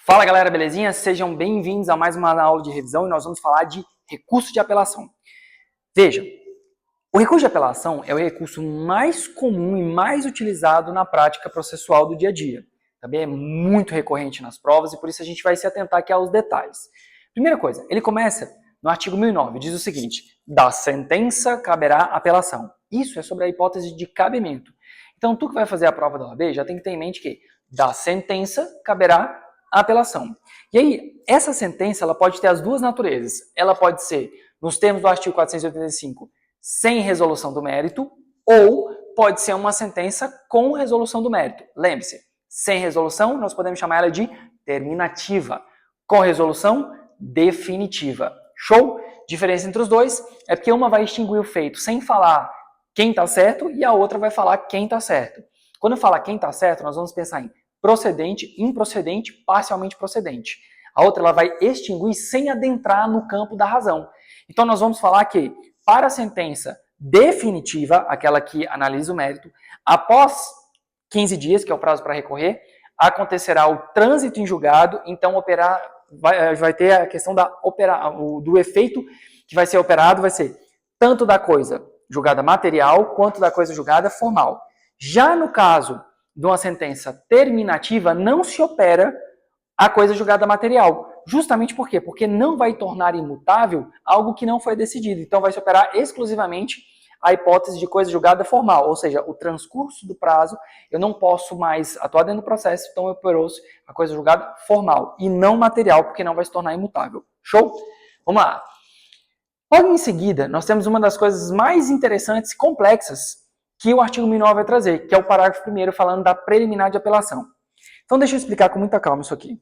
Fala galera, belezinha? Sejam bem-vindos a mais uma aula de revisão e nós vamos falar de recurso de apelação. Veja, o recurso de apelação é o recurso mais comum e mais utilizado na prática processual do dia a dia. Também é muito recorrente nas provas e por isso a gente vai se atentar aqui aos detalhes. Primeira coisa, ele começa no artigo 1009, diz o seguinte: da sentença caberá apelação. Isso é sobre a hipótese de cabimento. Então, tu que vai fazer a prova da OAB já tem que ter em mente que da sentença caberá a apelação. E aí, essa sentença ela pode ter as duas naturezas. Ela pode ser, nos termos do artigo 485, sem resolução do mérito, ou pode ser uma sentença com resolução do mérito. Lembre-se, sem resolução, nós podemos chamar ela de terminativa. Com resolução, definitiva. Show? Diferença entre os dois é porque uma vai extinguir o feito sem falar quem está certo e a outra vai falar quem está certo. Quando eu falar quem está certo, nós vamos pensar em procedente, improcedente, parcialmente procedente. A outra ela vai extinguir sem adentrar no campo da razão. Então nós vamos falar que para a sentença definitiva, aquela que analisa o mérito, após 15 dias, que é o prazo para recorrer, acontecerá o trânsito em julgado, então vai ter a questão do efeito que vai ser operado, vai ser tanto da coisa julgada material quanto da coisa julgada formal. Já no caso de uma sentença terminativa, não se opera a coisa julgada material. Justamente por quê? Porque não vai tornar imutável algo que não foi decidido. Então vai se operar exclusivamente a hipótese de coisa julgada formal, ou seja, o transcurso do prazo, eu não posso mais atuar dentro do processo, então operou-se a coisa julgada formal e não material, porque não vai se tornar imutável. Show? Vamos lá. Logo em seguida, nós temos uma das coisas mais interessantes e complexas que o artigo 1009 vai trazer, que é o parágrafo 1º falando da preliminar de apelação. Então deixa eu explicar com muita calma isso aqui.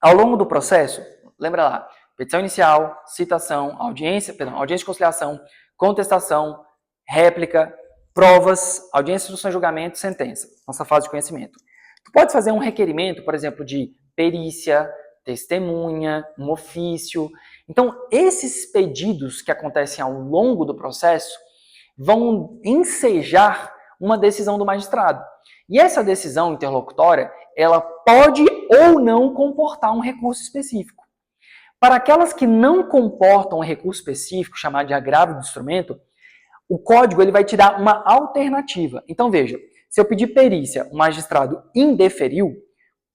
Ao longo do processo, lembra lá, petição inicial, citação, audiência de conciliação, contestação, réplica, provas, audiência de instrução e julgamento, sentença, nossa fase de conhecimento. Tu pode fazer um requerimento, por exemplo, de perícia, testemunha, um ofício. Então, esses pedidos que acontecem ao longo do processo vão ensejar uma decisão do magistrado. E essa decisão interlocutória, ela pode ou não comportar um recurso específico. Para aquelas que não comportam um recurso específico, chamado de agravo do instrumento, o código ele vai te dar uma alternativa. Então veja, se eu pedir perícia, o magistrado indeferiu,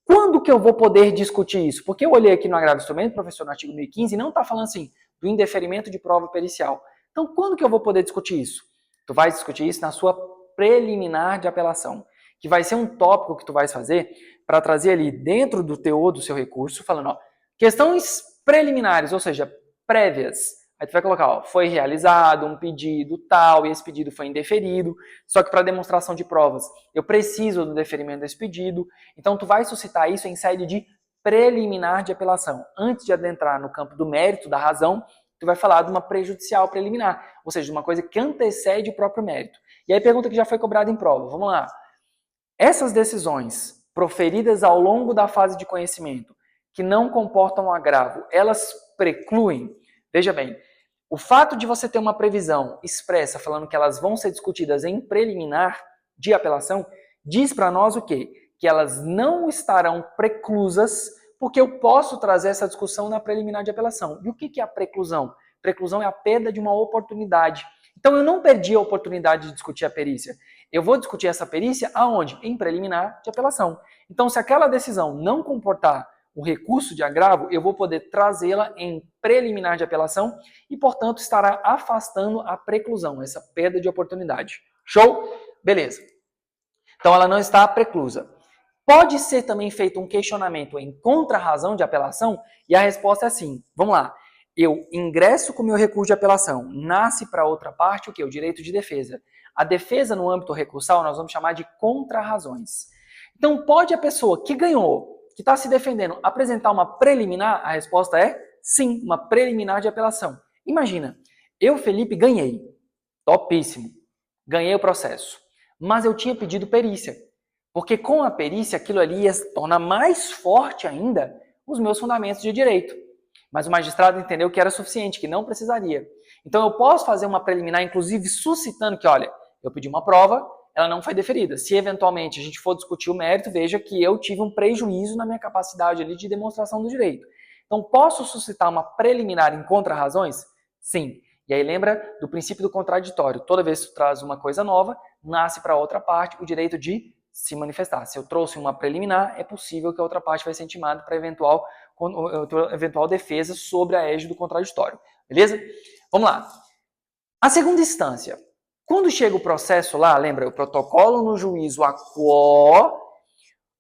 quando que eu vou poder discutir isso? Porque eu olhei aqui no agravo do instrumento, professor, no artigo 1015, não está falando assim do indeferimento de prova pericial. Então quando que eu vou poder discutir isso? Tu vais discutir isso na sua preliminar de apelação, que vai ser um tópico que tu vais fazer para trazer ali dentro do teor do seu recurso, falando, ó, questões preliminares, ou seja, prévias. Aí tu vai colocar, ó, foi realizado um pedido tal e esse pedido foi indeferido, só que para demonstração de provas eu preciso do deferimento desse pedido. Então tu vai suscitar isso em sede de preliminar de apelação. Antes de adentrar no campo do mérito, da razão, tu vai falar de uma prejudicial preliminar, ou seja, de uma coisa que antecede o próprio mérito. E aí pergunta que já foi cobrada em prova, vamos lá. Essas decisões proferidas ao longo da fase de conhecimento, que não comportam um agravo, elas precluem? Veja bem, o fato de você ter uma previsão expressa falando que elas vão ser discutidas em preliminar de apelação, diz para nós o quê? Que elas não estarão preclusas porque eu posso trazer essa discussão na preliminar de apelação. E o que é a preclusão? Preclusão é a perda de uma oportunidade. Então eu não perdi a oportunidade de discutir a perícia. Eu vou discutir essa perícia aonde? Em preliminar de apelação. Então se aquela decisão não comportar um recurso de agravo, eu vou poder trazê-la em preliminar de apelação e, portanto, estará afastando a preclusão, essa perda de oportunidade. Show? Beleza. Então ela não está preclusa. Pode ser também feito um questionamento em contra-razão de apelação? E a resposta é sim. Vamos lá. Eu ingresso com o meu recurso de apelação. Nasce para outra parte o quê? O direito de defesa. A defesa no âmbito recursal nós vamos chamar de contra-razões. Então pode a pessoa que ganhou, que está se defendendo, apresentar uma preliminar? A resposta é sim, uma preliminar de apelação. Imagina, eu, Felipe, ganhei. Topíssimo. Ganhei o processo. Mas eu tinha pedido perícia. Porque com a perícia, aquilo ali ia tornar mais forte ainda os meus fundamentos de direito. Mas o magistrado entendeu que era suficiente, que não precisaria. Então eu posso fazer uma preliminar, inclusive suscitando que, olha, eu pedi uma prova ela não foi deferida. Se eventualmente a gente for discutir o mérito, veja que eu tive um prejuízo na minha capacidade ali de demonstração do direito. Então, posso suscitar uma preliminar em contra-razões? Sim. E aí lembra do princípio do contraditório. Toda vez que tu traz uma coisa nova, nasce para a outra parte o direito de se manifestar. Se eu trouxe uma preliminar, é possível que a outra parte vai ser intimada para eventual defesa sobre a égide do contraditório. Beleza? Vamos lá. A segunda instância. Quando chega o processo lá, lembra, o protocolo no juízo a quo,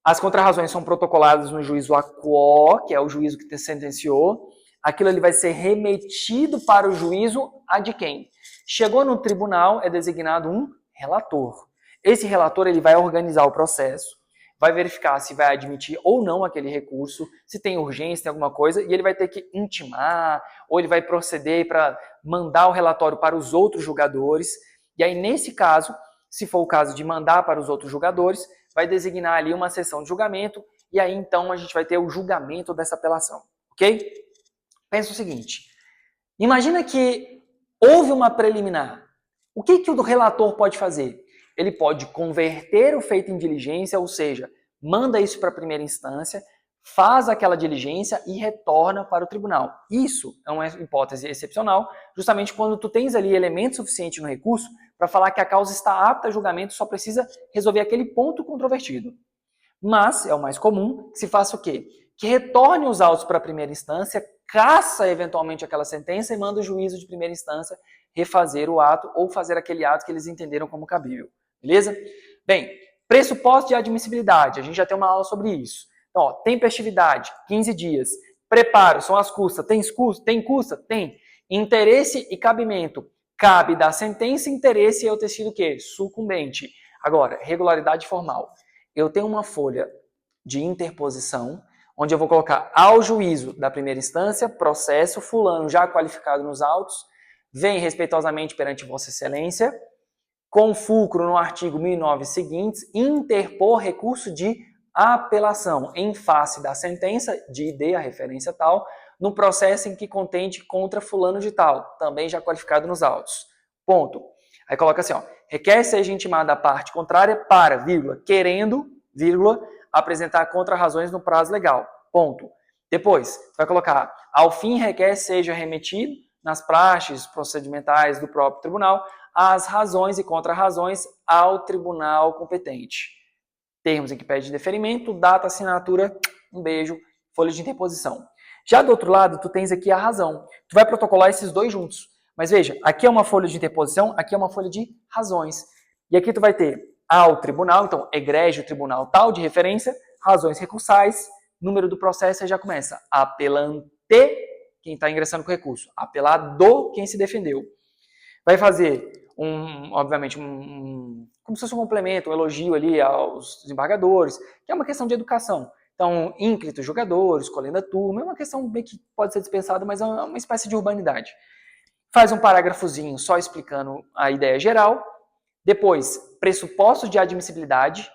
as contrarrazões são protocoladas no juízo a quo, que é o juízo que te sentenciou, aquilo ali vai ser remetido para o juízo a de quem? Chegou no tribunal, é designado um relator. Esse relator ele vai organizar o processo, vai verificar se vai admitir ou não aquele recurso, se tem urgência, tem alguma coisa, e ele vai ter que intimar, ou ele vai proceder para mandar o relatório para os outros julgadores. E aí, nesse caso, se for o caso de mandar para os outros julgadores, vai designar ali uma sessão de julgamento, e aí então a gente vai ter o julgamento dessa apelação, ok? Pensa o seguinte, imagina que houve uma preliminar. O que o relator pode fazer? Ele pode converter o feito em diligência, ou seja, manda isso para a primeira instância, faz aquela diligência e retorna para o tribunal. Isso é uma hipótese excepcional, justamente quando tu tens ali elemento suficiente no recurso para falar que a causa está apta a julgamento, só precisa resolver aquele ponto controvertido. Mas é o mais comum que se faça o quê? Que retorne os autos para a primeira instância, caça eventualmente aquela sentença e manda o juízo de primeira instância refazer o ato ou fazer aquele ato que eles entenderam como cabível. Beleza? Bem, pressuposto de admissibilidade, a gente já tem uma aula sobre isso. Então, ó, tempestividade, 15 dias. Preparo, são as custas. Tem custa? Tem. Interesse e cabimento. Cabe da sentença, interesse é eu ter sido o quê? Sucumbente. Agora, regularidade formal. Eu tenho uma folha de interposição, onde eu vou colocar ao juízo da primeira instância, processo, fulano já qualificado nos autos, vem respeitosamente perante Vossa Excelência, com fulcro no artigo 1009 seguintes, interpor recurso de apelação em face da sentença de ID, a referência tal, no processo em que contende contra fulano de tal, também já qualificado nos autos. Ponto. Aí coloca assim, ó, requer seja intimada a parte contrária para, vírgula, querendo, vírgula, apresentar contrarrazões no prazo legal. Ponto. Depois, você vai colocar, ao fim requer seja remetido nas praxes procedimentais do próprio tribunal as razões e contrarrazões ao tribunal competente. Termos em que pede deferimento, data, assinatura, um beijo, folha de interposição. Já do outro lado, tu tens aqui a razão. Tu vai protocolar esses dois juntos. Mas veja, aqui é uma folha de interposição, aqui é uma folha de razões. E aqui tu vai ter ao tribunal, então, egrégio tribunal tal de referência, razões recursais, número do processo, aí já começa apelante, quem está ingressando com recurso, apelado, quem se defendeu. Vai fazer, obviamente, como se fosse um complemento, um elogio ali aos desembargadores, que é uma questão de educação. Então, ínclitos jogadores, escolhendo a turma, é uma questão bem que pode ser dispensada, mas é uma espécie de urbanidade. Faz um parágrafozinho só explicando a ideia geral. Depois, pressupostos de admissibilidade,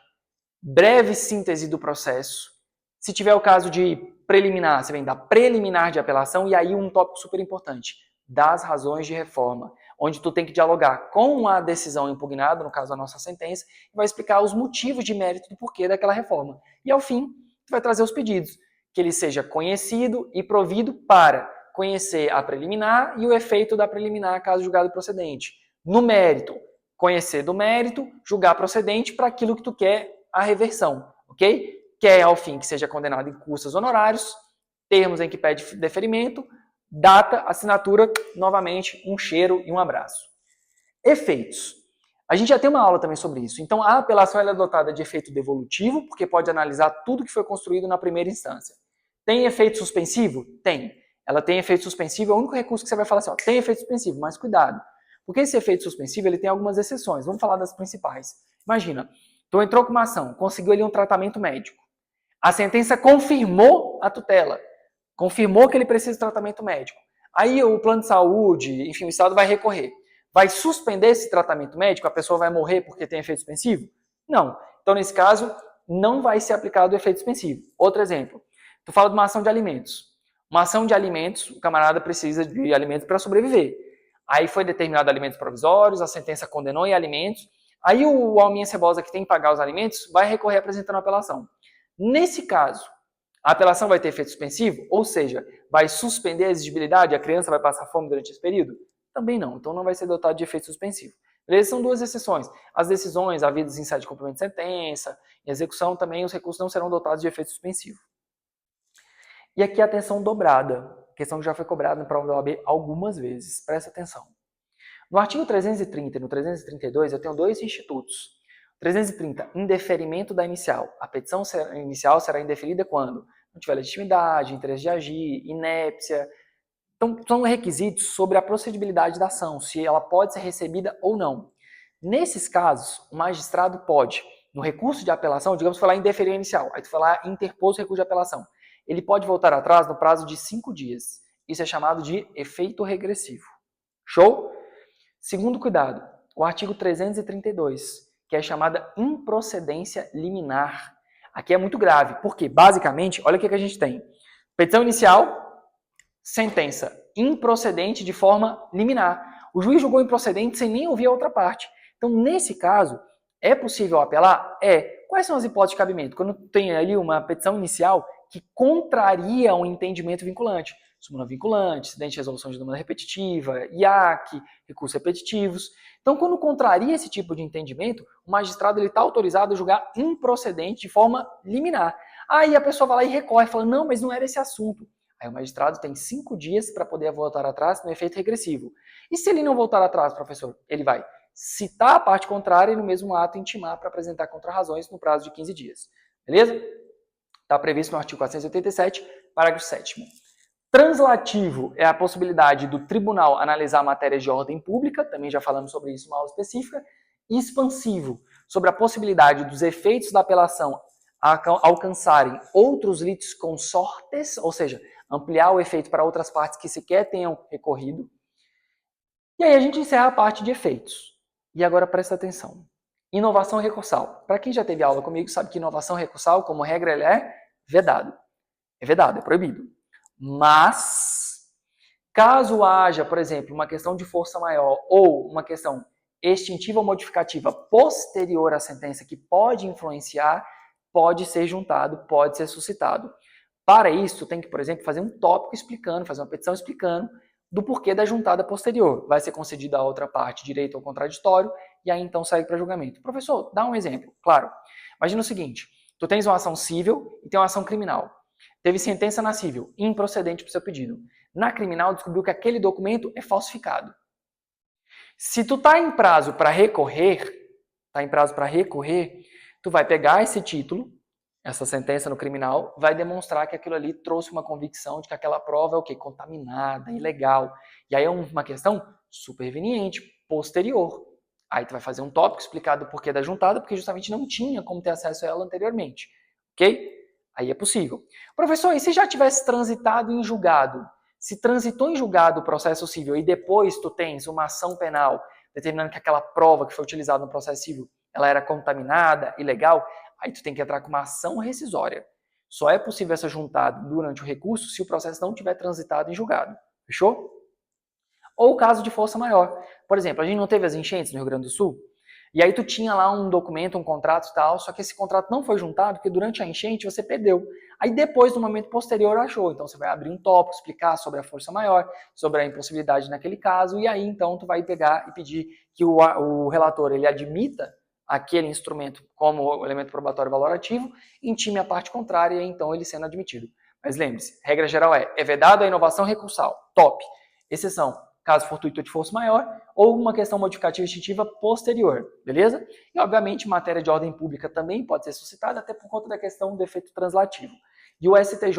breve síntese do processo. Se tiver o caso de preliminar, você vem da preliminar de apelação, e aí um tópico super importante, das razões de reforma, onde tu tem que dialogar com a decisão impugnada, no caso da nossa sentença, e vai explicar os motivos de mérito do porquê daquela reforma. E ao fim, tu vai trazer os pedidos, que ele seja conhecido e provido para conhecer a preliminar e o efeito da preliminar, caso julgado procedente. No mérito, conhecer do mérito, julgar procedente para aquilo que tu quer a reversão, ok? Quer, ao fim, que seja condenado em custas honorários, termos em que pede deferimento, data, assinatura, novamente, um cheiro e um abraço. Efeitos. A gente já tem uma aula também sobre isso. Então, a apelação é dotada de efeito devolutivo, porque pode analisar tudo que foi construído na primeira instância. Tem efeito suspensivo? Tem. Ela tem efeito suspensivo, é o único recurso que você vai falar assim, ó, tem efeito suspensivo, mas cuidado. Porque esse efeito suspensivo ele tem algumas exceções. Vamos falar das principais. Imagina, tu entrou com uma ação, conseguiu ali um tratamento médico. A sentença confirmou a tutela, confirmou que ele precisa de tratamento médico. Aí o plano de saúde, enfim, o Estado vai recorrer. Vai suspender esse tratamento médico? A pessoa vai morrer porque tem efeito suspensivo? Não. Então, nesse caso, não vai ser aplicado o efeito suspensivo. Outro exemplo, tu fala de uma ação de alimentos. Uma ação de alimentos, o camarada precisa de alimentos para sobreviver. Aí foi determinado alimentos provisórios, a sentença condenou em alimentos, Aí o alminha cebosa que tem que pagar os alimentos vai recorrer apresentando a apelação. Nesse caso, a apelação vai ter efeito suspensivo? Ou seja, vai suspender a exigibilidade? A criança vai passar fome durante esse período? Também não. Então não vai ser dotado de efeito suspensivo. Essas são duas exceções. As decisões havidas em sede de cumprimento de sentença e execução também, os recursos não serão dotados de efeito suspensivo. E aqui a atenção dobrada, questão que já foi cobrada na prova da OAB algumas vezes. Presta atenção. No artigo 330 e no 332 eu tenho dois institutos. 330, indeferimento da inicial. A petição inicial será indeferida quando não tiver legitimidade, interesse de agir, inépcia. Então, são requisitos sobre a procedibilidade da ação, se ela pode ser recebida ou não. Nesses casos, o magistrado pode, no recurso de apelação, digamos que foi lá indeferir a inicial, aí tu foi lá e interpôs o recurso de apelação. Ele pode voltar atrás no prazo de 5 dias. Isso é chamado de efeito regressivo. Show? Segundo cuidado, o artigo 332, que é chamada improcedência liminar. Aqui é muito grave, porque, basicamente, olha o que a gente tem. Petição inicial, sentença improcedente de forma liminar. O juiz julgou improcedente sem nem ouvir a outra parte. Então, nesse caso, é possível apelar? É. Quais são as hipóteses de cabimento? Quando tem ali uma petição inicial que contraria um entendimento vinculante. Súmula vinculante, incidente de resolução de demanda repetitiva, IAC, recursos repetitivos. Então, quando contraria esse tipo de entendimento, o magistrado está autorizado a julgar improcedente de forma liminar. Aí a pessoa vai lá e recorre, fala, não, mas não era esse assunto. Aí o magistrado tem 5 dias para poder voltar atrás no efeito regressivo. E se ele não voltar atrás, professor, ele vai citar a parte contrária e no mesmo ato intimar para apresentar contrarrazões no prazo de 15 dias. Beleza? Está previsto no artigo 487, parágrafo 7º. Translativo é a possibilidade do tribunal analisar matérias de ordem pública, também já falamos sobre isso em uma aula específica. E expansivo, sobre a possibilidade dos efeitos da apelação alcançarem outros litisconsortes, ou seja, ampliar o efeito para outras partes que sequer tenham recorrido. E aí a gente encerra a parte de efeitos. E agora presta atenção. Inovação recursal. Para quem já teve aula comigo, sabe que inovação recursal, como regra, ele é vedado. É vedado, é proibido. Mas, caso haja, por exemplo, uma questão de força maior ou uma questão extintiva ou modificativa posterior à sentença que pode influenciar, pode ser juntado, pode ser suscitado. Para isso, tem que, por exemplo, fazer um tópico explicando, fazer uma petição explicando do porquê da juntada posterior. Vai ser concedida a outra parte direito ao contraditório e aí então segue para julgamento. Professor, dá um exemplo. Claro. Imagina o seguinte, tu tens uma ação civil e tem uma ação criminal. Teve sentença na civil, improcedente para o seu pedido. Na criminal, descobriu que aquele documento é falsificado. Se tu tá em prazo para recorrer, tu vai pegar esse título, essa sentença no criminal, vai demonstrar que aquilo ali trouxe uma convicção de que aquela prova é o quê? Contaminada, ilegal. E aí é uma questão superveniente, posterior. Aí tu vai fazer um tópico explicado o porquê da juntada, porque justamente não tinha como ter acesso a ela anteriormente. Ok? Aí é possível. Professor, e se já tivesse transitado em julgado? Se transitou em julgado o processo civil e depois tu tens uma ação penal determinando que aquela prova que foi utilizada no processo civil ela era contaminada, ilegal, aí tu tem que entrar com uma ação rescisória. Só é possível essa juntada durante o recurso se o processo não tiver transitado em julgado. Fechou? Ou o caso de força maior. Por exemplo, a gente não teve as enchentes no Rio Grande do Sul? E aí tu tinha lá um documento, um contrato e tal, só que esse contrato não foi juntado porque durante a enchente você perdeu. Aí depois, no momento posterior, achou. Então você vai abrir um tópico, explicar sobre a força maior, sobre a impossibilidade naquele caso, e aí então tu vai pegar e pedir que o relator ele admita aquele instrumento como elemento probatório valorativo, intime a parte contrária e então ele sendo admitido. Mas lembre-se, regra geral é vedado a inovação recursal. Top. Exceção, caso fortuito de força maior, ou uma questão modificativa extintiva posterior, beleza? E, obviamente, matéria de ordem pública também pode ser suscitada, até por conta da questão do efeito translativo. E o STJ,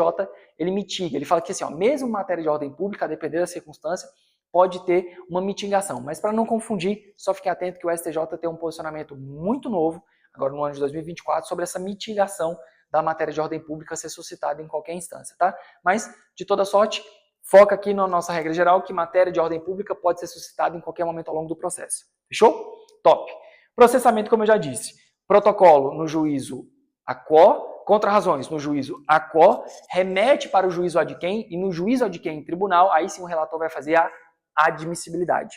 ele mitiga, ele fala que, assim, ó, mesmo matéria de ordem pública, a depender da circunstância, pode ter uma mitigação. Mas, para não confundir, só fique atento que o STJ tem um posicionamento muito novo, agora no ano de 2024, sobre essa mitigação da matéria de ordem pública ser suscitada em qualquer instância, tá? Mas, de toda sorte, foca aqui na nossa regra geral que matéria de ordem pública pode ser suscitada em qualquer momento ao longo do processo. Fechou? Top. Processamento, como eu já disse. Protocolo no juízo AQUO, contrarrazões no juízo AQUO, remete para o juízo ad quem e no juízo ad quem tribunal, aí sim o relator vai fazer a admissibilidade.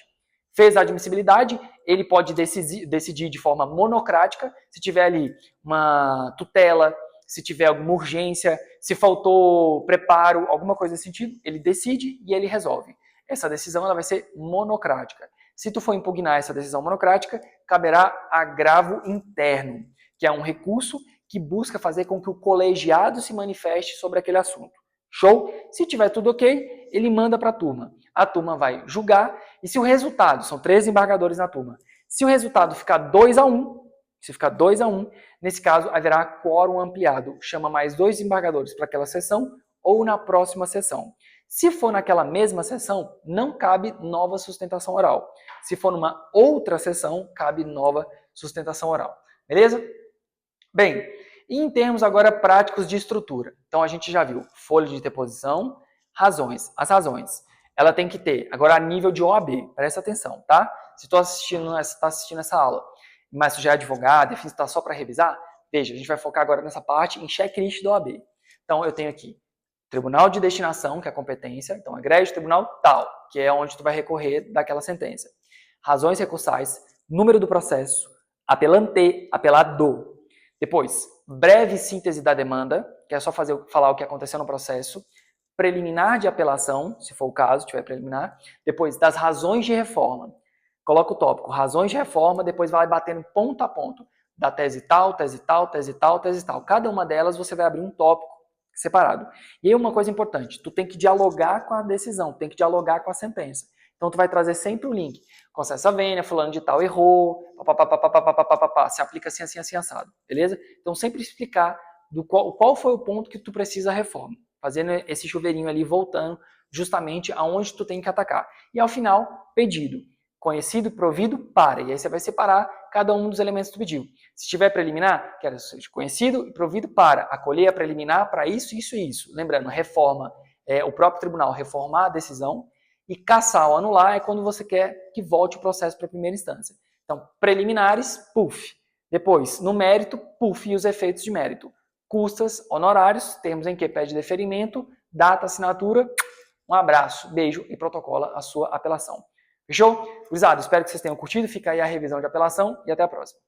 Fez a admissibilidade, ele pode decidir de forma monocrática, se tiver ali uma tutela, se tiver alguma urgência, se faltou preparo, alguma coisa nesse sentido, ele decide e ele resolve. Essa decisão ela vai ser monocrática. Se tu for impugnar essa decisão monocrática, caberá agravo interno, que é um recurso que busca fazer com que o colegiado se manifeste sobre aquele assunto. Show? Se tiver tudo ok, ele manda para a turma. A turma vai julgar e se o resultado, são 3 embargadores na turma, se o resultado ficar 2-1, se ficar 2-1, nesse caso haverá quórum ampliado. Chama mais 2 embargadores para aquela sessão ou na próxima sessão. Se for naquela mesma sessão, não cabe nova sustentação oral. Se for numa outra sessão, cabe nova sustentação oral. Beleza? Bem, e em termos agora práticos de estrutura. Então a gente já viu folha de deposição, razões. As razões, ela tem que ter, agora a nível de OAB, presta atenção, tá? Se tu está assistindo essa aula, mas tu já é advogado, enfim, está só para revisar, veja, a gente vai focar agora nessa parte em checklist da OAB. Então eu tenho aqui Tribunal de Destinação, que é a competência, então egrégio tribunal tal, que é onde tu vai recorrer daquela sentença. Razões recursais, número do processo, apelante, apelado. Depois, breve síntese da demanda, que é só falar o que aconteceu no processo. Preliminar de apelação, se for o caso, tiver preliminar. Depois, das razões de reforma. Coloca o tópico, razões de reforma, depois vai batendo ponto a ponto. Da tese tal, tese tal, tese tal, tese tal. Cada uma delas você vai abrir um tópico separado. E aí uma coisa importante, tu tem que dialogar com a decisão, tem que dialogar com a sentença. Então tu vai trazer sempre o link. Concessa vênia, fulano de tal errou, se aplica assim, assim, assim, assado. Beleza? Então sempre explicar qual foi o ponto que tu precisa reforma. Fazendo esse chuveirinho ali, voltando justamente aonde tu tem que atacar. E ao final, pedido. Conhecido, provido, para. E aí você vai separar cada um dos elementos que tu pediu. Se tiver preliminar, quero ser conhecido e provido para. Acolher a preliminar para isso, isso e isso. Lembrando, reforma, o próprio tribunal reformar a decisão. E cassar ou anular é quando você quer que volte o processo para a primeira instância. Então, preliminares, PUF. Depois, no mérito, PUF e os efeitos de mérito. Custas, honorários, termos em que pede deferimento, data, assinatura. Um abraço, beijo e protocola a sua apelação. Fechou? Gurizada, espero que vocês tenham curtido. Fica aí a revisão de apelação e até a próxima.